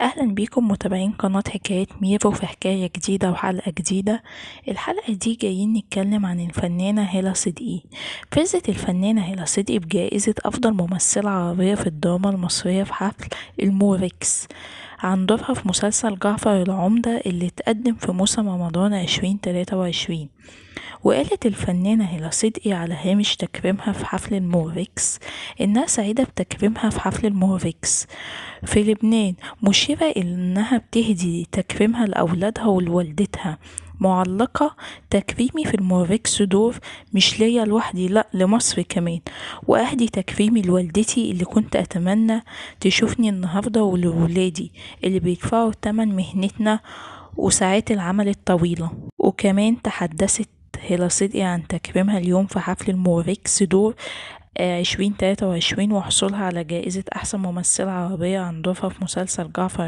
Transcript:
أهلا بيكم متابعين قناة حكاية ميرو في حكاية جديدة وحلقة جديدة. الحلقة دي جايين نتكلم عن الفنانة هالة صدقي. فازت الفنانة هالة صدقي بجائزة أفضل ممثلة عربية في الدراما المصرية في حفل الموريكس عن دورها في مسلسل جعفر العمدة اللي اتقدم في موسم رمضان 2023. وقالت الفنانة هالة صدقي على هامش تكريمها في حفل الموريكس إنها سعيدة بتكريمها في حفل الموريكس في لبنان، مشيرة إنها بتهدي تكريمها لأولادها ولوالدتها، معلقة: تكريمي في الموريكس دور مش ليا لوحدي، لأ لمصر كمان، وأهدي تكريمي لوالدتي اللي كنت أتمنى تشوفني النهاردة ولولادي اللي بيدفعوا تمن مهنتنا وساعات العمل الطويلة. وكمان تحدثت هالة صدقي عن تكريمها اليوم في حفل الموريكس دور 2023 وحصولها على جائزة أحسن ممثلة عربية عن دورها في مسلسل جعفر